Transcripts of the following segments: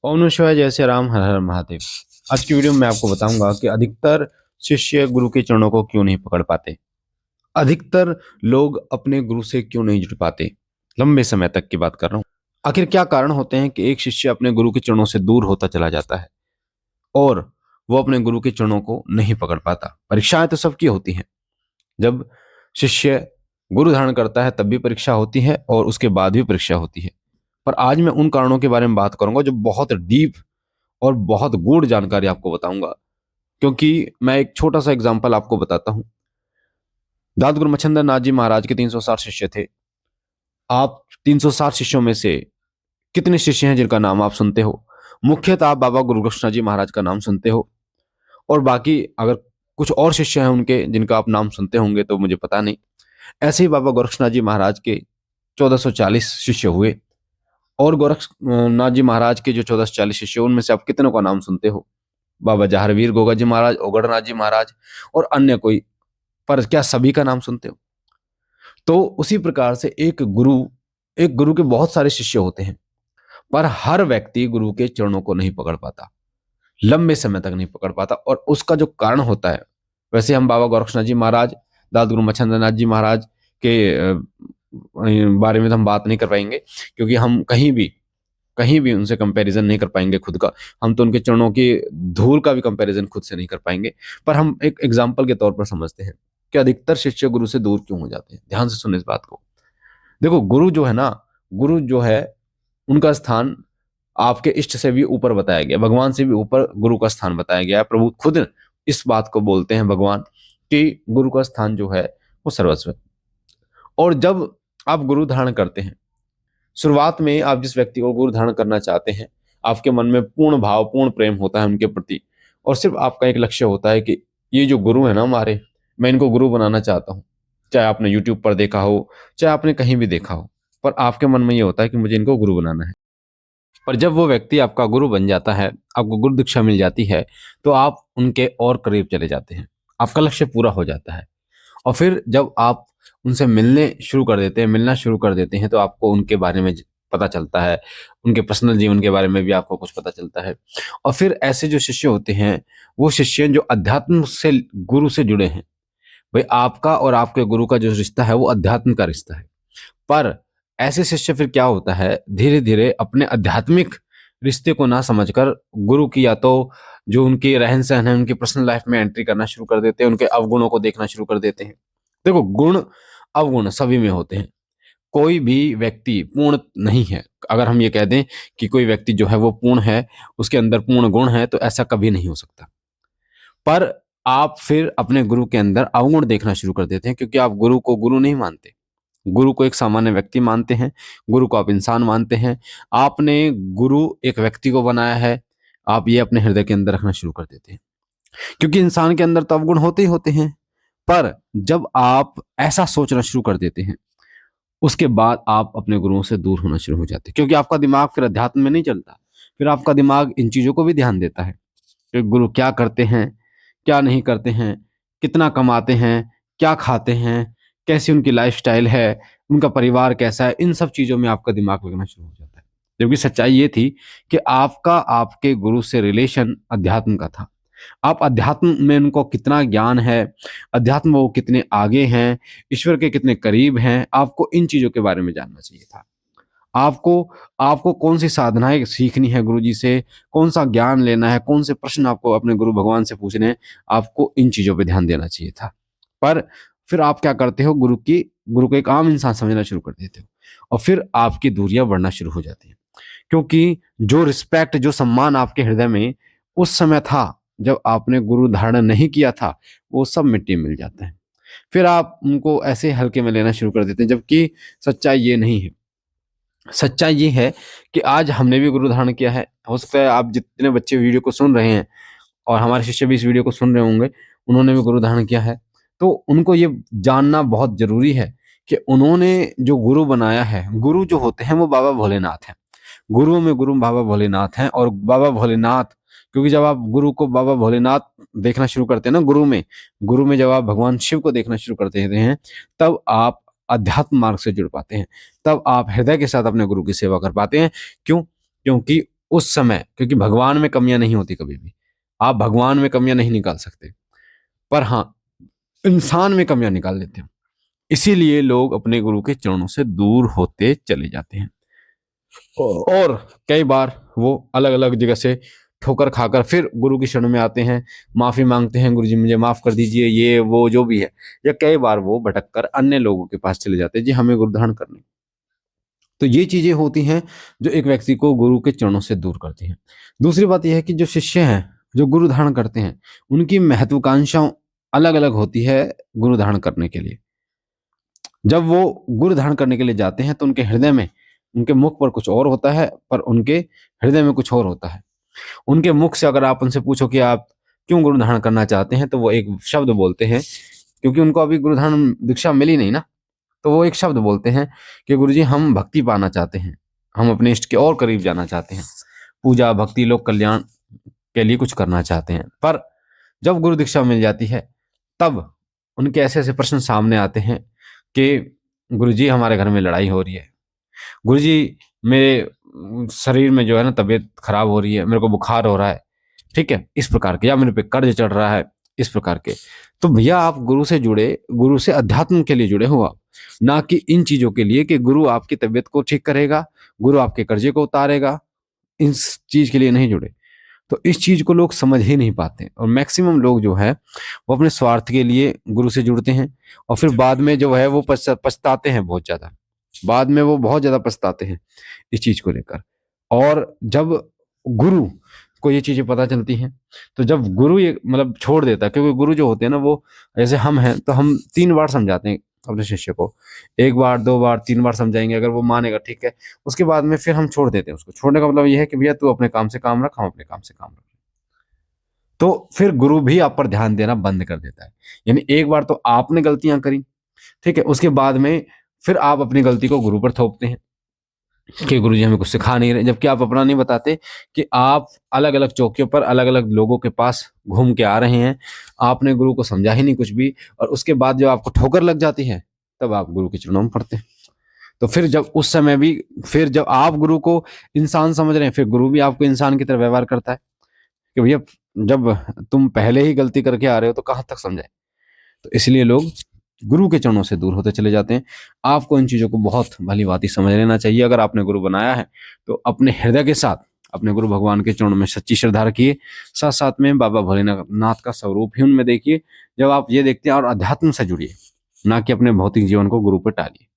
ओम नमः शिवाय, जय श्री राम, हर हर महादेव। आज की वीडियो में मैं आपको बताऊंगा कि अधिकतर शिष्य गुरु के चरणों को क्यों नहीं पकड़ पाते। अधिकतर लोग अपने गुरु से क्यों नहीं जुड़ पाते। लंबे समय तक की बात कर रहा हूँ। आखिर क्या कारण होते हैं कि एक शिष्य अपने गुरु के चरणों से दूर होता चला जाता है और वो अपने गुरु के चरणों को नहीं पकड़ पाता। परीक्षाएं तो सबकी होती हैं। जब शिष्य गुरु धारण करता है तब भी परीक्षा होती है और उसके बाद भी परीक्षा होती है। पर आज मैं उन कारणों के बारे में बात करूंगा जो बहुत डीप और बहुत गूढ़ जानकारी आपको बताऊंगा। क्योंकि मैं एक छोटा सा एग्जांपल आपको बताता हूं। दाद गुरु मच्छिंद्र नाथ जी महाराज के 360 शिष्य थे। आप 360 शिष्यों में से कितने शिष्य हैं जिनका नाम आप सुनते हो? मुख्यतः आप बाबा गुरु कृष्णा जी महाराज का नाम सुनते हो, और बाकी अगर कुछ और शिष्य हैं उनके जिनका आप नाम सुनते होंगे तो मुझे पता नहीं। ऐसे ही बाबा गोरक्षनाथ जी महाराज के 1440 शिष्य हुए, और गोरक्षनाथ जी महाराज के जो 1440 शिष्य उनमें से आप कितनों का नाम सुनते हो? बाबा जहारवीर गोगा जी महाराज, ओगड़नाथ जी महाराज और अन्य कोई। पर क्या सभी का नाम सुनते हो? तो उसी प्रकार से एक गुरु के बहुत सारे शिष्य होते हैं, पर हर व्यक्ति गुरु के चरणों को नहीं पकड़ पाता, लंबे समय तक नहीं पकड़ पाता। और उसका जो कारण होता है, वैसे हम बाबा गोरक्षनाथ जी महाराज, दाद गुरु मच्छिंद्रनाथ जी महाराज के बारे में तो हम बात नहीं कर पाएंगे, क्योंकि हम कहीं भी उनसे कंपैरिजन नहीं कर पाएंगे खुद का। हम तो उनके चरणों की धूल का भी कंपैरिजन खुद से नहीं कर पाएंगे। पर हम एक एग्जाम्पल के तौर पर समझते हैं कि अधिकतर शिष्य गुरु से दूर क्यों हो जाते हैं। ध्यान से सुन इस बात को। देखो, गुरु जो है ना, गुरु जो है उनका स्थान आपके इष्ट से भी ऊपर बताया गया, भगवान से भी ऊपर गुरु का स्थान बताया गया है। प्रभु खुद इस बात को बोलते हैं, भगवान, कि गुरु का स्थान जो है वो सर्वस्व है। और जब आप गुरु धारण करते हैं, शुरुआत में आप जिस व्यक्ति को गुरु धारण करना चाहते हैं, आपके मन में पूर्ण भाव, पूर्ण प्रेम होता है उनके प्रति, और सिर्फ आपका एक लक्ष्य होता है कि ये जो गुरु है ना हमारे, मैं इनको गुरु बनाना चाहता हूँ। चाहे आपने यूट्यूब पर देखा हो, चाहे आपने कहीं भी देखा हो, पर आपके मन में ये होता है कि मुझे इनको गुरु बनाना है। पर जब वो व्यक्ति आपका गुरु बन जाता है, आपको गुरु दीक्षा मिल जाती है, तो आप उनके और करीब चले जाते हैं। आपका लक्ष्य पूरा हो जाता है। और फिर जब आप उनसे मिलना शुरू कर देते हैं, तो आपको उनके बारे में पता चलता है, उनके पर्सनल जीवन के बारे में भी आपको कुछ पता चलता है। और फिर ऐसे जो शिष्य होते हैं, वो शिष्य जो अध्यात्म से, गुरु से जुड़े हैं। भाई, आपका और आपके गुरु का जो रिश्ता है वो अध्यात्म का रिश्ता है। पर ऐसे शिष्य फिर क्या होता है, धीरे धीरे अपने आध्यात्मिक रिश्ते को ना समझकर गुरु की, या तो जो उनकी रहन सहन है, उनकी पर्सनल लाइफ में एंट्री करना शुरू कर देते हैं, उनके अवगुणों को देखना शुरू कर देते हैं। देखो, गुण अवगुण सभी में होते हैं। कोई भी व्यक्ति पूर्ण नहीं है। अगर हम ये कह दें कि कोई व्यक्ति जो है वो पूर्ण है, उसके अंदर पूर्ण गुण है, तो ऐसा कभी नहीं हो सकता। पर आप फिर अपने गुरु के अंदर अवगुण देखना शुरू कर देते हैं, क्योंकि आप गुरु को गुरु नहीं मानते। गुरु को एक सामान्य व्यक्ति मानते हैं। गुरु को आप इंसान मानते हैं। आपने गुरु एक व्यक्ति को बनाया है, आप ये अपने हृदय के अंदर रखना शुरू कर देते हैं, क्योंकि इंसान के अंदर तो अवगुण होते ही होते हैं। पर जब आप ऐसा सोचना शुरू कर देते हैं, उसके बाद आप अपने गुरुओं से दूर होना शुरू हो जाते हैं, क्योंकि आपका दिमाग फिर अध्यात्म में नहीं चलता। फिर आपका दिमाग इन चीजों को भी ध्यान देता है कि गुरु क्या करते हैं, क्या नहीं करते हैं, कितना कमाते हैं, क्या खाते हैं, कैसी उनकी लाइफस्टाइल है, उनका परिवार कैसा है। इन सब चीज़ों में आपका दिमाग लगना शुरू हो जाता है। जबकि सच्चाई ये थी कि आपका आपके गुरु से रिलेशन अध्यात्म का था। आप अध्यात्म में उनको कितना ज्ञान है, अध्यात्म वो कितने आगे हैं, ईश्वर के कितने करीब हैं, आपको इन चीज़ों के बारे में जानना चाहिए था। आपको आपको कौन सी साधनाएं सीखनी है गुरु जी से, कौन सा ज्ञान लेना है, कौन से प्रश्न आपको अपने गुरु भगवान से पूछने हैं, आपको इन चीजों पे ध्यान देना चाहिए था। पर फिर आप क्या करते हो, गुरु को एक आम इंसान समझना शुरू कर देते हो, और फिर आपकी दूरियां बढ़ना शुरू हो जाती हैं। क्योंकि जो रिस्पेक्ट, जो सम्मान आपके हृदय में उस समय था जब आपने गुरु धारण नहीं किया था, वो सब मिट्टी में मिल जाता है। फिर आप उनको ऐसे हल्के में लेना शुरू कर देते हैं, जबकि सच्चाई ये नहीं है। सच्चाई ये है कि आज हमने भी गुरु धारण किया है। हो सकता है आप जितने बच्चे वीडियो को सुन रहे हैं और हमारे शिष्य भी इस वीडियो को सुन रहे होंगे, उन्होंने भी गुरु धारण किया है। तो उनको ये जानना बहुत जरूरी है कि उन्होंने जो गुरु बनाया है, गुरु जो होते हैं वो बाबा भोलेनाथ हैं। गुरुओं में गुरु बाबा भोलेनाथ हैं। और बाबा भोलेनाथ, क्योंकि जब आप गुरु को बाबा भोलेनाथ देखना शुरू करते हैं ना, गुरु में जब आप भगवान शिव को देखना शुरू करते हैं, तब आप अध्यात्म मार्ग से जुड़ पाते हैं। तब आप हृदय के साथ अपने गुरु की सेवा कर पाते हैं। क्यों? क्योंकि उस समय, क्योंकि भगवान में कमियां नहीं होती कभी भी, आप भगवान में कमियां नहीं निकाल सकते, पर हाँ इंसान में कमियां निकाल देते हो। इसीलिए लोग अपने गुरु के चरणों से दूर होते चले जाते हैं और कई बार वो अलग अलग जगह से ठोकर खाकर फिर गुरु की शरण में आते हैं, माफी मांगते हैं, गुरु जी मुझे माफ कर दीजिए, ये वो जो भी है, या कई बार वो भटक कर अन्य लोगों के पास चले जाते हैं जी हमें गुरु धारण करने। तो ये चीजें होती हैं जो एक व्यक्ति को गुरु के चरणों से दूर करती हैं। दूसरी बात यह है कि जो शिष्य हैं जो गुरु धारण करते हैं उनकी महत्वाकांक्षा अलग अलग होती है गुरु धारण करने के लिए। जब वो गुरु धारण करने के लिए जाते हैं तो उनके हृदय में, उनके मुख पर कुछ और होता है पर उनके हृदय में कुछ और होता है। उनके मुख से अगर आप उनसे पूछो कि आप क्यों गुरु धारण करना चाहते हैं तो वो एक शब्द बोलते हैं, क्योंकि उनको अभी गुरु धारण दीक्षा मिली नहीं ना, तो वो एक शब्द बोलते हैं कि गुरुजी हम भक्ति पाना चाहते हैं, हम अपने इष्ट के और करीब जाना चाहते हैं, पूजा भक्ति लोक कल्याण के लिए कुछ करना चाहते हैं। पर जब गुरु दीक्षा मिल जाती है तब उनके ऐसे ऐसे प्रश्न सामने आते हैं कि गुरुजी हमारे घर में लड़ाई हो रही है, गुरुजी मेरे शरीर में जो है ना तबीयत खराब हो रही है, मेरे को बुखार हो रहा है, ठीक है, इस प्रकार के, या मेरे पे कर्ज चढ़ रहा है, इस प्रकार के। तो भैया आप गुरु से जुड़े, गुरु से अध्यात्म के लिए जुड़े हो आप, ना कि इन चीजों के लिए कि गुरु आपकी तबीयत को ठीक करेगा, गुरु आपके कर्जे को उतारेगा, इस चीज के लिए नहीं जुड़े। तो इस चीज को लोग समझ ही नहीं पाते और मैक्सिमम लोग जो है वो अपने स्वार्थ के लिए गुरु से जुड़ते हैं और फिर बाद में जो है वो पछताते हैं बहुत ज्यादा, बाद में वो बहुत ज्यादा पछताते हैं इस चीज को लेकर। और जब गुरु को ये चीजें पता चलती हैं तो जब गुरु ये मतलब छोड़ देता है, क्योंकि गुरु जो होते हैं ना वो, जैसे हम हैं तो हम 3 बार समझाते हैं अपने शिष्य को, 1 बार 2 बार 3 बार समझाएंगे, अगर वो मानेगा ठीक है, उसके बाद में फिर हम छोड़ देते हैं उसको। छोड़ने का मतलब ये है कि भैया तू अपने काम से काम रख, हम अपने काम से काम रख। तो फिर गुरु भी आप पर ध्यान देना बंद कर देता है। यानी एक बार तो आपने गलतियां करी, ठीक है, उसके बाद में फिर आप अपनी गलती को गुरु पर थोपते हैं कि गुरु जी हमें कुछ सिखा नहीं रहे, जबकि आप अपना नहीं बताते कि आप अलग अलग चौकियों पर अलग अलग लोगों के पास घूम के आ रहे हैं, आपने गुरु को समझा ही नहीं कुछ भी, और उसके बाद जब आपको ठोकर लग जाती है तब आप गुरु के चरणों में पड़ते हैं। तो फिर जब उस समय भी, फिर जब आप गुरु को इंसान समझ रहे हैं, फिर गुरु भी आपको इंसान की तरह व्यवहार करता है कि भैया जब तुम पहले ही गलती करके आ रहे हो तो कहाँ तक समझाए। तो इसलिए लोग गुरु के चरणों से दूर होते चले जाते हैं। आपको इन चीजों को बहुत भली भांति समझ लेना चाहिए। अगर आपने गुरु बनाया है तो अपने हृदय के साथ अपने गुरु भगवान के चरणों में सच्ची श्रद्धा रखिए, साथ साथ में बाबा भोलेनाथ का स्वरूप ही उनमें देखिए। जब आप ये देखते हैं और अध्यात्म से जुड़िए, ना कि अपने भौतिक जीवन को गुरु पर टालिए।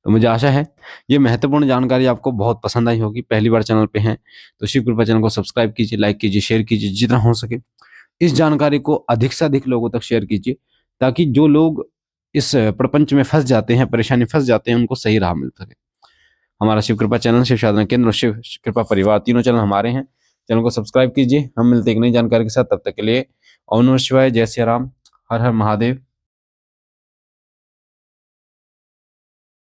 तो मुझे आशा है ये महत्वपूर्ण जानकारी आपको बहुत पसंद आई होगी। पहली बार चैनल पे हैं तो शिव कृपा चैनल को सब्सक्राइब कीजिए, लाइक कीजिए, शेयर कीजिए जितना हो सके। इस जानकारी को अधिक से अधिक लोगों तक शेयर कीजिए ताकि जो लोग इस प्रपंच में फंस जाते हैं, परेशानी फंस जाते हैं, उनको सही राह मिल सके। हमारा शिव कृपा चैनल, शिव साधना केंद्र और शिव कृपा परिवार, तीनों चैनल हमारे हैं। चैनल को सब्सक्राइब कीजिए। हम मिलते हैं एक नई जानकारी के साथ, तब तक के लिए ओम नमः शिवाय, जय सिया राम, हर हर महादेव।